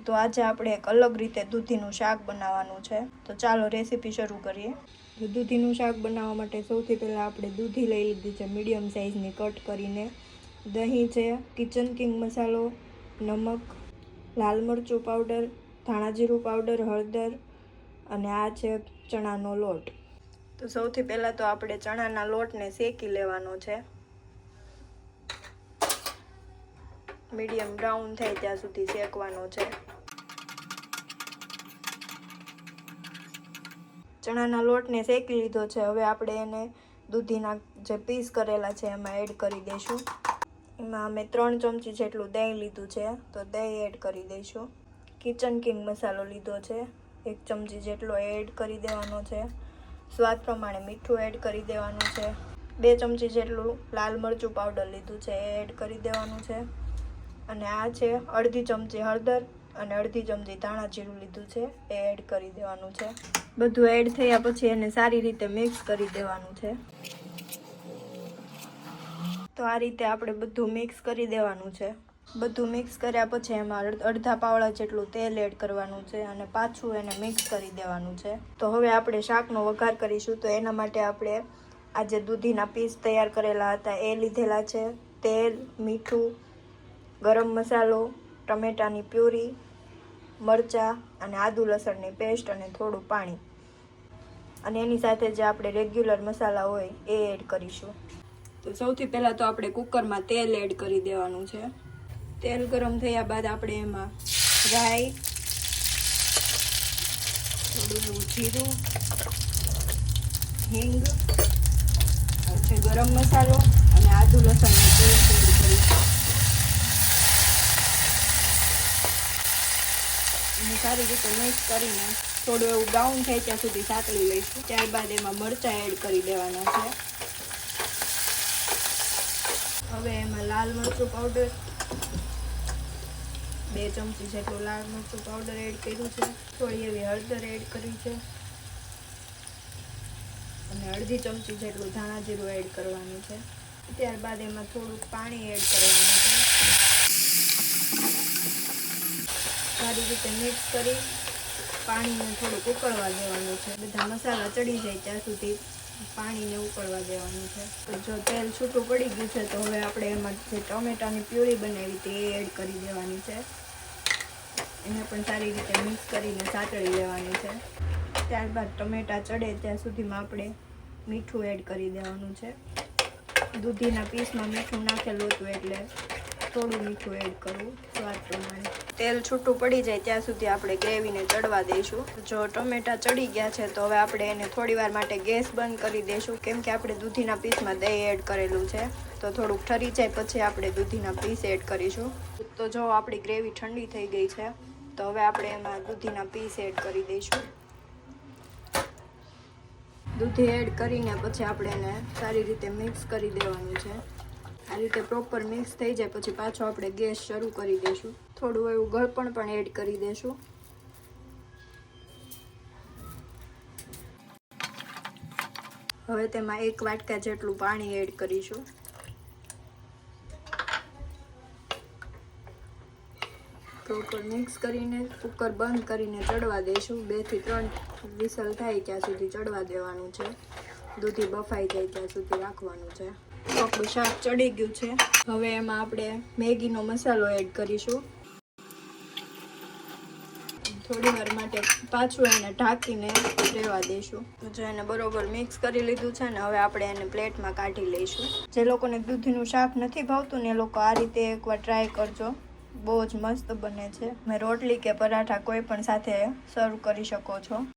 તો આજે આપણે એક અલગ રીતે દૂધીનું શાક બનાવવાનું છે. તો ચાલો રેસીપી શરૂ કરીએ. દૂધીનું શાક બનાવવા માટે સૌથી પહેલાં આપણે દૂધી લઈ લીધી છે મીડિયમ સાઇઝની કટ કરીને. દહીં છે, કિચન કિંગ મસાલો, નમક, લાલ મરચું પાવડર, ધાણા જીરું પાવડર, હળદર અને આ છે ચણાનો લોટ. તો સૌથી પહેલાં તો આપણે ચણાના લોટને શેકી લેવાનો છે. મીડિયમ બ્રાઉન થાય ત્યાં સુધી શેકવાનો છે. ચણાના લોટને શેકી લીધો છે. હવે આપણે એને દૂધીના જે પીસ કરેલા છે એમાં એડ કરી દઈશું. એમાં અમે 3 ચમચી જેટલું દહીં લીધું છે, તો દહીં એડ કરી દઈશું. કિચન કિંગ મસાલો લીધો છે, 1 ચમચી જેટલો એડ કરી દેવાનો છે. સ્વાદ પ્રમાણે મીઠું એડ કરી દેવાનું છે. 2 ચમચી જેટલું લાલ મરચું પાવડર લીધું છે, એ એડ કરી દેવાનું છે. અને આ છે અડધી ચમચી હળદર અને અડધી ચમચી ધાણા જીરું લીધું છે, એ એડ કરી દેવાનું છે. બધું એડ થયા પછી એને સારી રીતે મિક્સ કરી દેવાનું છે. તો આ રીતે આપણે બધું મિક્સ કરી દેવાનું છે. બધું મિક્સ કર્યા પછી એમાં અડધા પાવડા જેટલું તેલ એડ કરવાનું છે અને પાછું એને મિક્સ કરી દેવાનું છે. તો હવે આપણે શાકનો વઘાર કરીશું. તો એના માટે આપણે આ જે દૂધીના પીસ તૈયાર કરેલા હતા એ લીધેલા છે. તેલ, મીઠું, ગરમ મસાલો, ટમેટાની પ્યુરી, મરચાં અને આદુ લસણની પેસ્ટ અને થોડું પાણી. અને એની સાથે જે આપણે રેગ્યુલર મસાલા હોય એ એડ કરીશું. તો સૌથી પહેલાં તો આપણે કુકરમાં તેલ એડ કરી દેવાનું છે. તેલ ગરમ થયા બાદ આપણે એમાં રાઈ, થોડું એવું જીરું, હિંગ, છે ગરમ મસાલો અને આદુ લસણની પેસ્ટ એડ કરીશું. અને સારી રીતે મિક્સ કરીને થોડું એવું બ્રાઉન થાય ત્યાં સુધી સાતળી લઈશું. ત્યારબાદ એમાં મરચાં એડ કરી દેવાના છે. હવે એમાં લાલ મરચું પાવડર 2 ચમચી જેટલું લાલ મરચું પાવડર એડ કર્યું છે. થોડી એવી હળદર એડ કરી છે અને અડધી ચમચી જેટલું ધાણા જીરું એડ કરવાનું છે. ત્યારબાદ એમાં થોડુંક પાણી એડ કરવાનું છે. સારી રીતે મિક્સ કરી પાણીને થોડુંક ઉકળવા દેવાનું છે. બધા મસાલા ચડી જાય ત્યાં સુધી પાણીને ઉકળવા દેવાનું છે. તો જો તેલ છૂટું પડી ગયું છે તો હવે આપણે એમાં જે ટમેટાની પ્યુરી બનાવી હતી એ એડ કરી દેવાની છે. એને પણ સારી રીતે મિક્સ કરીને સાતળી લેવાની છે. ત્યારબાદ ટમેટા ચડે ત્યાં સુધીમાં આપણે મીઠું એડ કરી દેવાનું છે. દૂધીના પીસમાં મીઠું નાખેલું હતું એટલે થોડું મીઠું એડ કરવું સ્વાદ પ્રમાણે. તેલ છૂટું પડી જાય ત્યાં સુધી આપણે ગ્રેવીને ચડવા દઈશું. જો ટમેટા ચડી ગયા છે તો હવે આપણે એને થોડીવાર માટે ગેસ બંધ કરી દઈશું, કેમ કે આપણે દૂધીના પીસમાં દહીં એડ કરેલું છે. તો થોડુંક ઠરી જાય પછી આપણે દૂધીના પીસ એડ કરીશું. તો જો આપણી ગ્રેવી ઠંડી થઈ ગઈ છે તો હવે આપણે એમાં દૂધીના પીસ એડ કરી દઈશું. દૂધી એડ કરીને પછી આપણે એને સારી રીતે મિક્સ કરી દેવાનું છે. આ રીતે પ્રોપર મિક્સ થઈ જાય પછી પાછો આપણે ગેસ શરૂ કરી દઈશું. થોડું એવું ગળપણ પણ એડ કરી દઈશું. હવે તેમાં 1 વાટકા જેટલું પાણી એડ કરીશું. પ્રોપર મિક્સ કરીને કુકર બંધ કરીને ચડવા દઈશું. 2 થી 3 વિસલ થાય ત્યાં સુધી ચડવા દેવાનું છે. દૂધી બફાઈ જાય ત્યાં સુધી રાખવાનું છે. આપણું શાક ચડી ગયું છે. હવે એમાં આપણે મેગીનો મસાલો એડ કરીશું. થોડી વાર માટે પાછું એને ઢાંકીને રહેવા દઈશું. જો એને બરોબર મિક્સ કરી લીધું છે ને હવે આપણે એને પ્લેટમાં કાઢી લઈશું. જે લોકોને દૂધીનું શાક નથી ભાવતું ને એ લોકો આ રીતે એકવાર ટ્રાય કરજો. બહુ જ મસ્ત બને છે. રોટલી કે પરાઠા કોઈ પણ સાથે સર્વ કરી શકો છો.